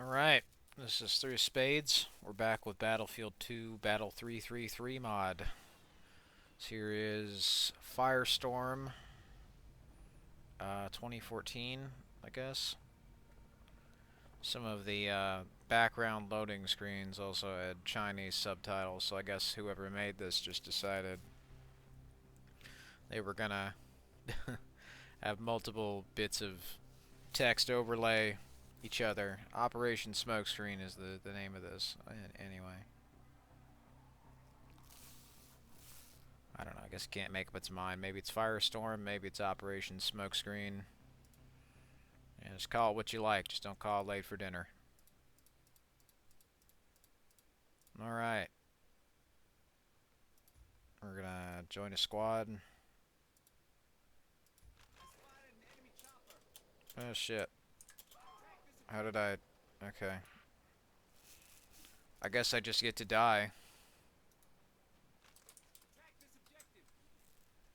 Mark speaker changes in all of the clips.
Speaker 1: Alright, this is Three of Spades. We're back with Battlefield 2 Battle 333 mod. So here is Firestorm 2014, I guess. Some of the background loading screens also had Chinese subtitles, so I guess whoever made this just decided they were gonna have multiple bits of text overlay each other. Operation Smokescreen is the name of this. Anyway. I don't know, I guess it can't make up its mind. Maybe it's Firestorm, maybe it's Operation Smokescreen. Yeah, just call it what you like, just don't call it late for dinner. Alright. We're gonna join a squad. Oh shit. How did I... Okay. I guess I just get to die.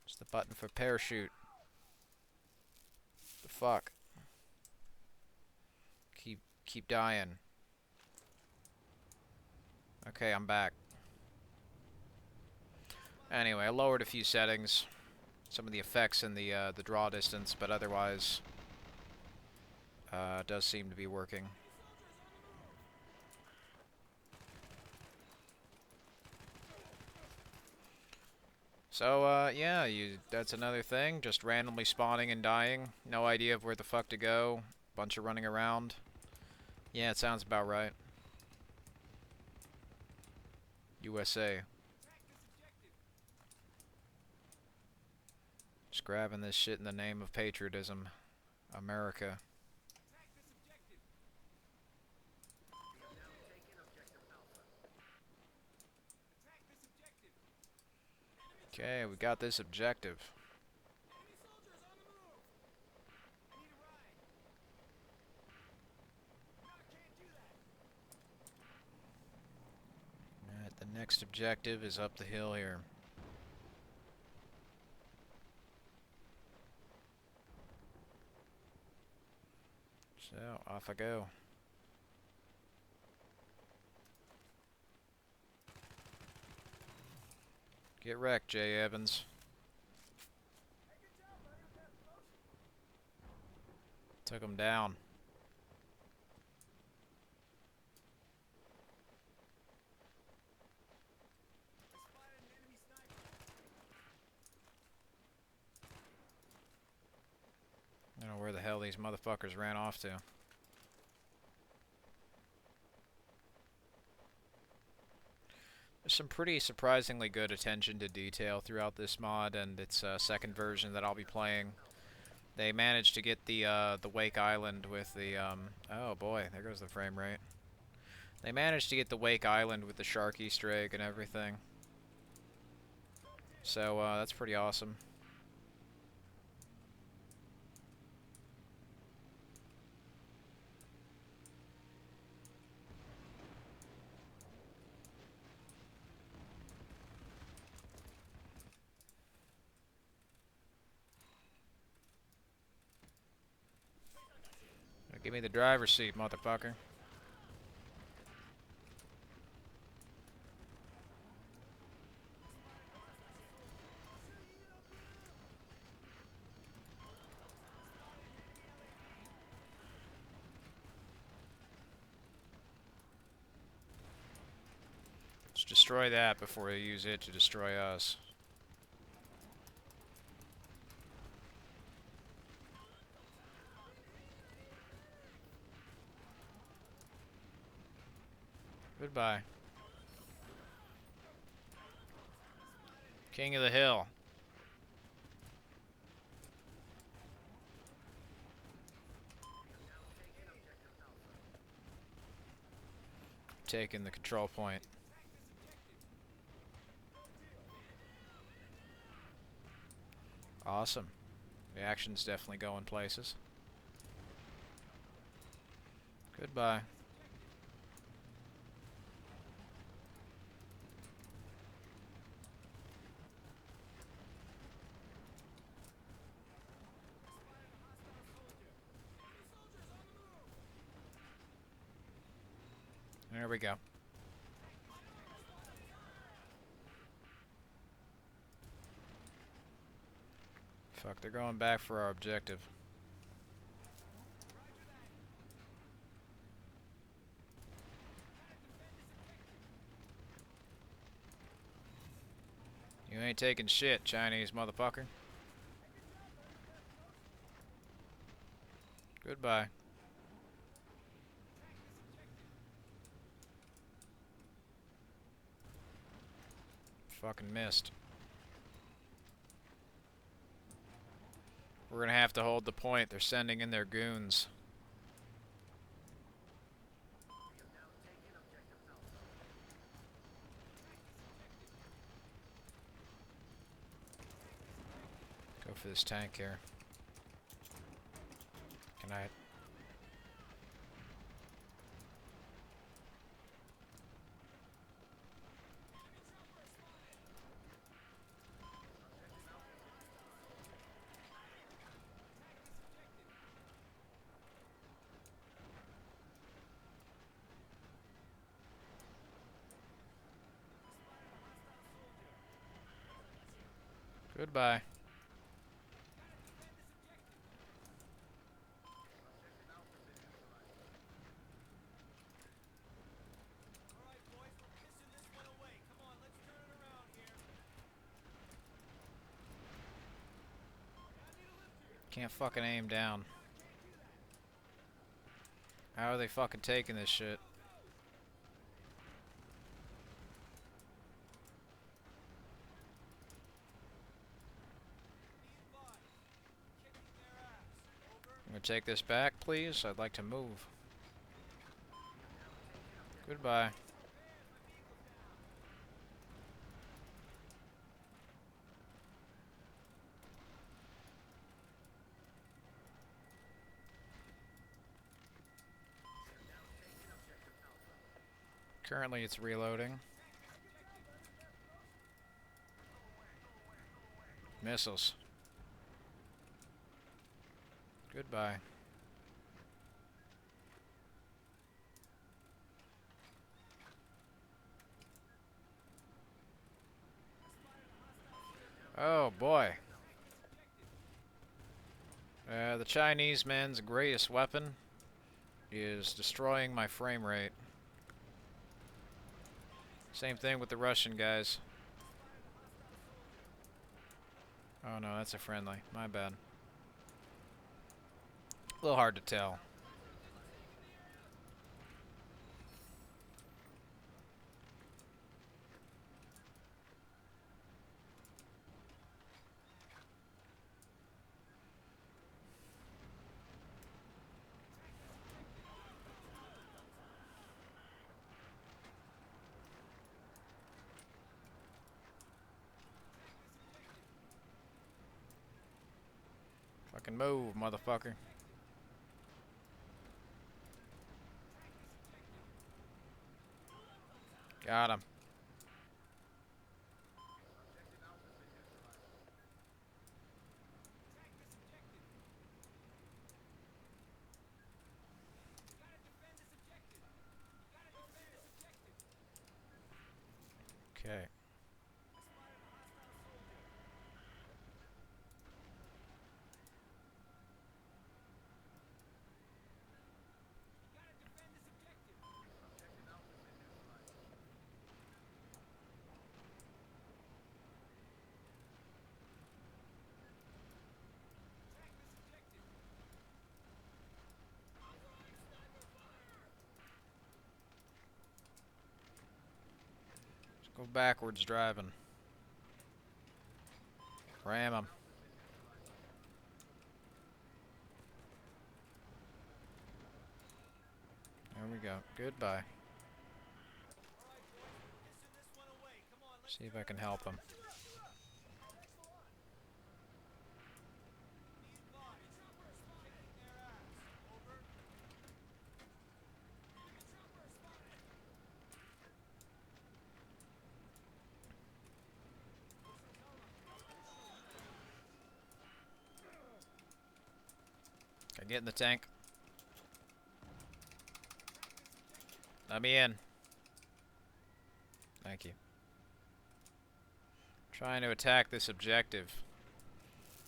Speaker 1: It's the button for parachute. The fuck? Keep dying. Okay, I'm back. Anyway, I lowered a few settings. Some of the effects and the draw distance, but otherwise... it does seem to be working. So, yeah, that's another thing. Just randomly spawning and dying. No idea of where the fuck to go. Bunch of running around. Yeah, it sounds about right. USA. Just grabbing this shit in the name of patriotism. America. Okay, we got this objective. Alright, the next objective is up the hill here. So, off I go. Get wrecked, Jay Evans. Took him down. I don't know where the hell these motherfuckers ran off to. There's some pretty surprisingly good attention to detail throughout this mod and its second version that I'll be playing. They managed to get the Wake Island with the oh boy, there goes the frame rate. They managed to get the Wake Island with the shark Easter egg and everything. So that's pretty awesome. Give me the driver's seat, motherfucker. Let's destroy that before they use it to destroy us. Goodbye. King of the hill. Taking the control point. Awesome. The action's definitely going places. Goodbye. There we go. Fuck, they're going back for our objective. You ain't taking shit, Chinese motherfucker. Goodbye. Fucking missed. We're gonna have to hold the point. They're sending in their goons. Go for this tank here. Can I? Goodbye. Can't fucking aim down. How are they fucking taking this shit? I'm gonna take this back, please. I'd like to move. Goodbye. Currently it's reloading. Missiles. Goodbye. Oh boy. The Chinese man's greatest weapon is destroying my frame rate. Same thing with the Russian guys. Oh no, that's a friendly. My bad. A little hard to tell. Fucking move, motherfucker. Got him. Okay. Let's go backwards driving. Ram him. There we go. Goodbye. See if I can help him. Can I get in the tank? Let me in. Thank you. Trying to attack this objective.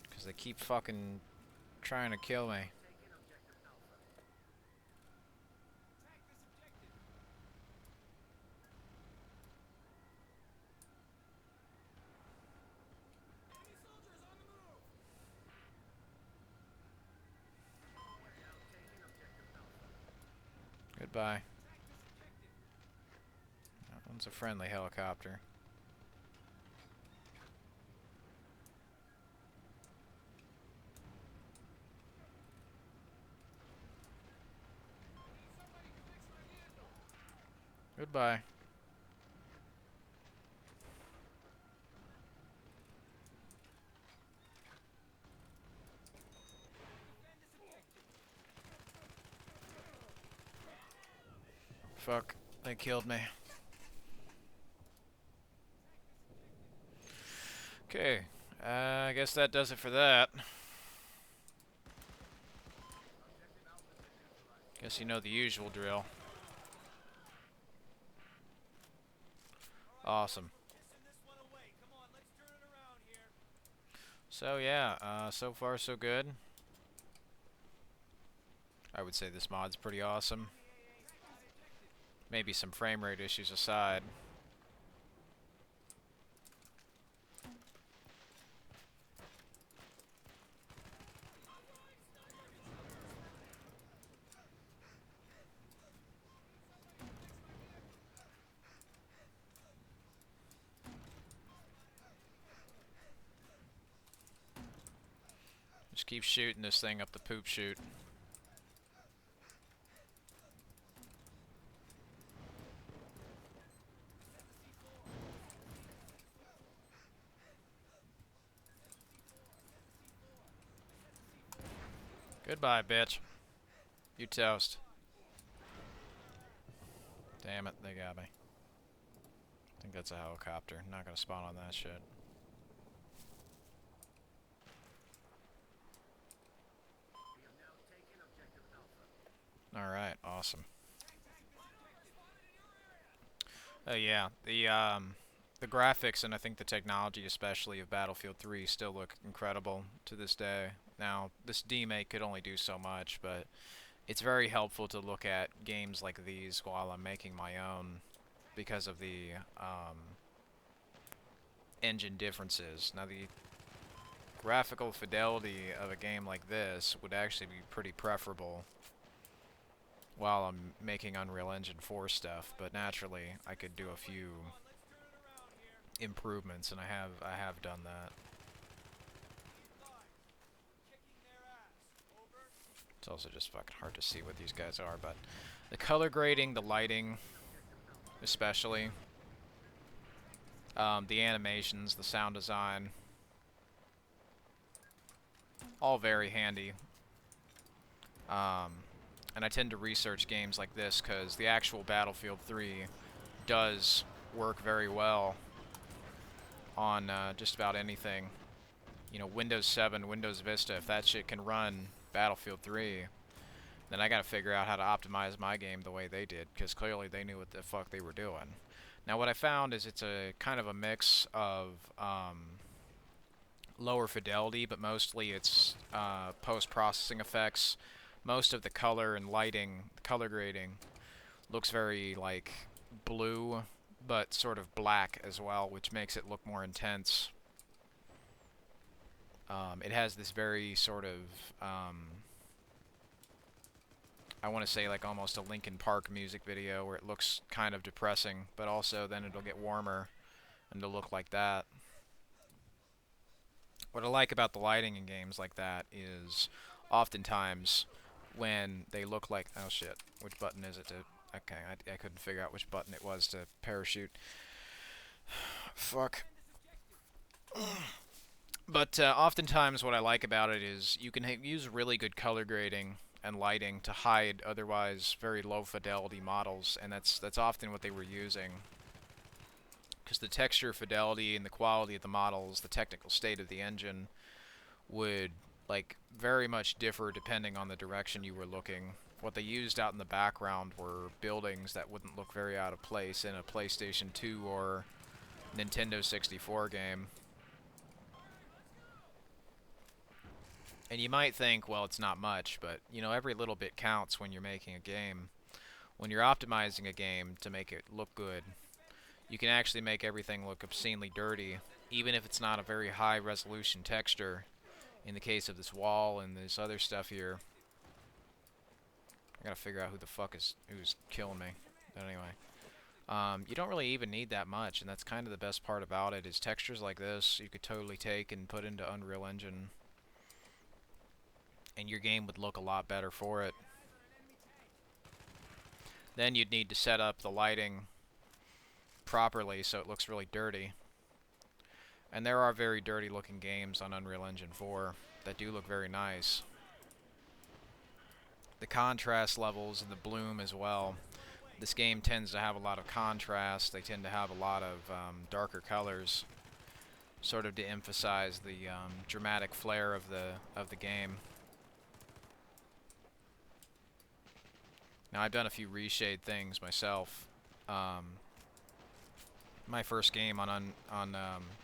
Speaker 1: Because they keep fucking trying to kill me. Goodbye. That one's a friendly helicopter. Goodbye. Fuck. They killed me. Okay. I guess that does it for that. Guess you know the usual drill. Awesome. So yeah, so far so good. I would say this mod's pretty awesome. Maybe some frame rate issues aside. Just keep shooting this thing up the poop chute. Goodbye, bitch. You toast. Damn it, they got me. I think that's a helicopter. Not gonna spawn on that shit. Alright, awesome. Oh yeah, the graphics and I think the technology especially of Battlefield 3 still look incredible to this day. Now, this demake could only do so much, but it's very helpful to look at games like these while I'm making my own because of the engine differences. Now, the graphical fidelity of a game like this would actually be pretty preferable while I'm making Unreal Engine 4 stuff, but naturally I could do a few improvements, and I have done that. It's also just fucking hard to see what these guys are, but the color grading, the lighting, especially, the animations, the sound design, all very handy. And I tend to research games like this because the actual Battlefield 3 does work very well on just about anything. You know, Windows 7, Windows Vista, if that shit can run Battlefield 3, then I gotta figure out how to optimize my game the way they did, because clearly they knew what the fuck they were doing. Now what I found is it's a kind of a mix of lower fidelity, but mostly it's post-processing effects. Most of the color and lighting, color grading, looks very like blue, but sort of black as well, which makes it look more intense. It has this very sort of, I want to say like almost a Linkin Park music video where it looks kind of depressing, but also then it'll get warmer and it'll look like that. What I like about the lighting in games like that is oftentimes when they look like, oh shit, which button is it to, okay, I couldn't figure out which button it was to parachute. Fuck. But oftentimes what I like about it is you can use really good color grading and lighting to hide otherwise very low fidelity models, and that's often what they were using. Because the texture fidelity and the quality of the models, the technical state of the engine, would like very much differ depending on the direction you were looking, what they used out in the background were buildings that wouldn't look very out of place in a PlayStation 2 or Nintendo 64 game. And you might think, well, it's not much, but, you know, every little bit counts when you're making a game. When you're optimizing a game to make it look good, you can actually make everything look obscenely dirty, even if it's not a very high resolution texture. In the case of this wall and this other stuff here, I gotta figure out who the fuck is who's killing me. But anyway, you don't really even need that much, and that's kind of the best part about it. Is textures like this you could totally take and put into Unreal Engine, and your game would look a lot better for it. Then you'd need to set up the lighting properly so it looks really dirty. And there are very dirty looking games on Unreal Engine 4 that do look very nice. The contrast levels and the bloom as well. This game tends to have a lot of contrast. They tend to have a lot of darker colors, sort of to emphasize the dramatic flair of the game. Now I've done a few reshade things myself. My first game on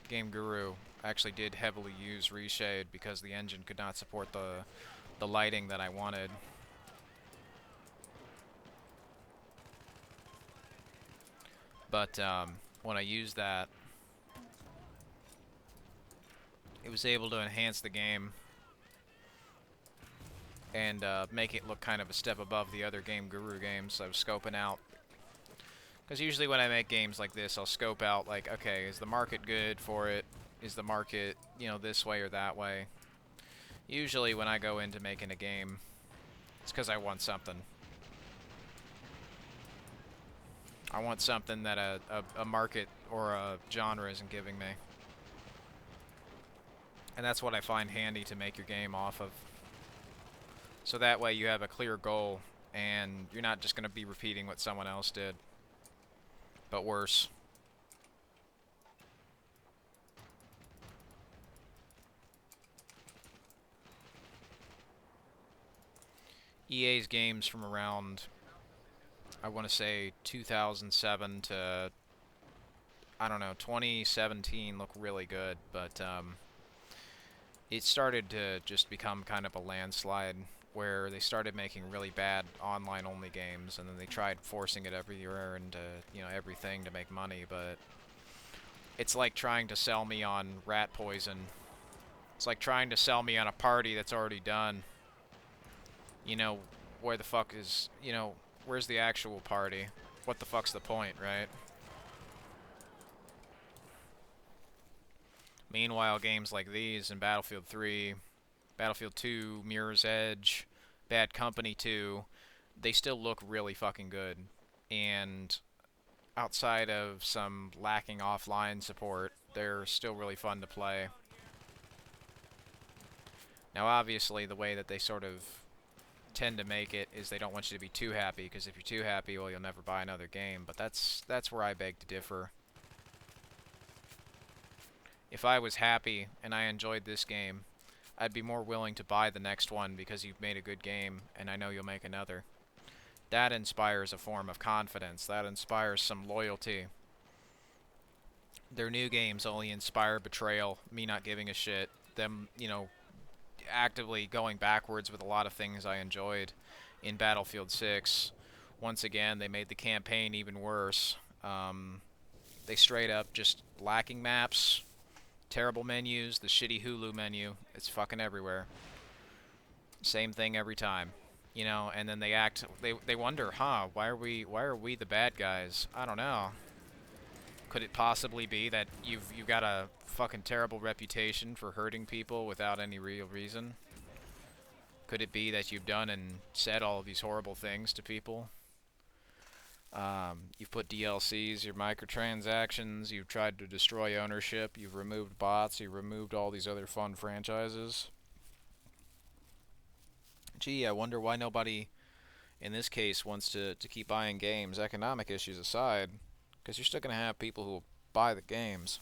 Speaker 1: Game Guru actually did heavily use reshade because the engine could not support the lighting that I wanted. But when I used that, it was able to enhance the game and make it look kind of a step above the other Game Guru games I was scoping out. Because usually when I make games like this, I'll scope out, like, okay, is the market good for it? Is the market, you know, this way or that way? Usually when I go into making a game, it's because I want something. I want something that a market or a genre isn't giving me. And that's what I find handy to make your game off of. So that way you have a clear goal, and you're not just going to be repeating what someone else did, but worse. EA's games from around, I want to say 2007 to, I don't know, 2017 look really good, but it started to just become kind of a landslide where they started making really bad online-only games, and then they tried forcing it everywhere into, you know, everything to make money, but it's like trying to sell me on rat poison. It's like trying to sell me on a party that's already done. You know, where the fuck is, you know, where's the actual party? What the fuck's the point, right? Meanwhile, games like these in Battlefield 3, Battlefield 2, Mirror's Edge, Bad Company 2, they still look really fucking good. And outside of some lacking offline support, they're still really fun to play. Now obviously the way that they sort of tend to make it is they don't want you to be too happy, because if you're too happy, well, you'll never buy another game, but that's where I beg to differ. If I was happy and I enjoyed this game, I'd be more willing to buy the next one because you've made a good game and I know you'll make another. That inspires a form of confidence. That inspires some loyalty. Their new games only inspire betrayal, me not giving a shit, them, you know, actively going backwards with a lot of things I enjoyed in Battlefield 6. Once again, they made the campaign even worse. They straight up just lacking maps, terrible menus, the shitty Hulu menu. It's fucking everywhere. Same thing every time. You know, and then they wonder, huh, why are we the bad guys? I don't know. Could it possibly be that you've got a fucking terrible reputation for hurting people without any real reason? Could it be that you've done and said all of these horrible things to people? You've put DLCs, your microtransactions, you've tried to destroy ownership, you've removed bots, you've removed all these other fun franchises. Gee, I wonder why nobody, in this case, wants to keep buying games, economic issues aside, because you're still going to have people who will buy the games.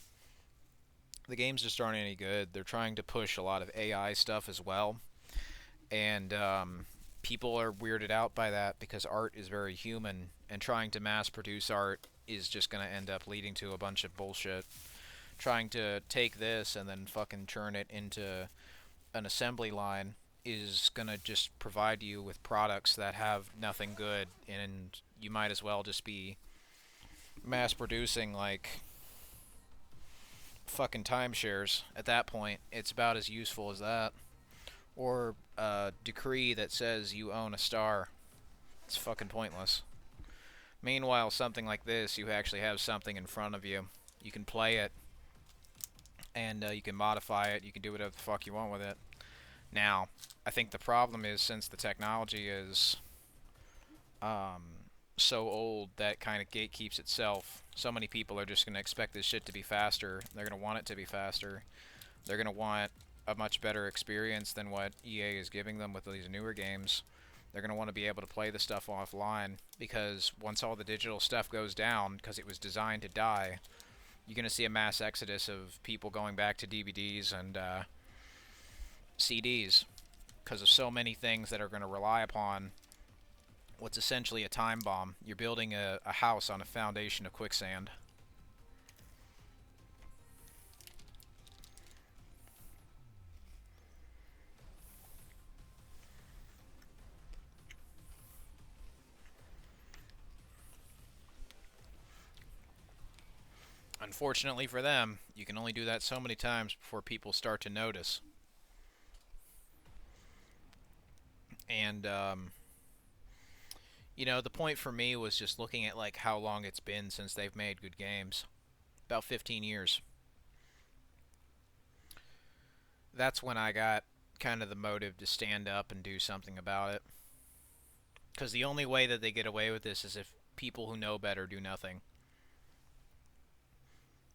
Speaker 1: The games just aren't any good. They're trying to push a lot of AI stuff as well, and people are weirded out by that because art is very human, and trying to mass produce art is just going to end up leading to a bunch of bullshit. Trying to take this and then fucking turn it into an assembly line is going to just provide you with products that have nothing good, and you might as well just be mass producing like fucking timeshares. At that point, it's about as useful as that. Or a decree that says you own a star. It's fucking pointless. Meanwhile, something like this, you actually have something in front of you. You can play it, and you can modify it. You can do whatever the fuck you want with it. Now, I think the problem is, since the technology is um, so old that kind of gatekeeps itself, so many people are just going to expect this shit to be faster. They're going to want it to be faster. They're going to want a much better experience than what EA is giving them with these newer games. They're going to want to be able to play the stuff offline, because once all the digital stuff goes down, because it was designed to die, you're going to see a mass exodus of people going back to DVDs and CDs, because of so many things that are going to rely upon what's essentially a time bomb. You're building a house on a foundation of quicksand. Unfortunately for them, you can only do that so many times before people start to notice. And, you know, the point for me was just looking at, like, how long it's been since they've made good games. About 15 years. That's when I got kind of the motive to stand up and do something about it. Because the only way that they get away with this is if people who know better do nothing.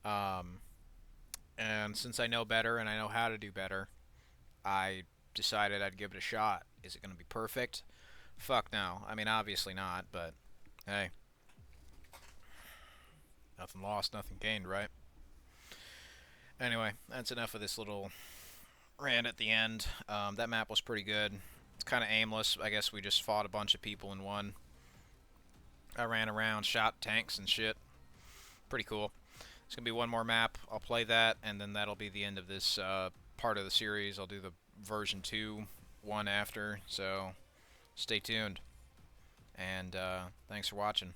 Speaker 1: Um, and since I know better and I know how to do better, I decided I'd give it a shot. Is it going to be perfect? Fuck no. I mean, obviously not, but hey, nothing lost, nothing gained, right? Anyway, that's enough of this little rant at the end. That map was pretty good. It's kind of aimless. I guess we just fought a bunch of people in one. I ran around, shot tanks and shit. Pretty cool. It's going to be one more map. I'll play that, and then that'll be the end of this part of the series. I'll do the version 2 one after, so stay tuned. And thanks for watching.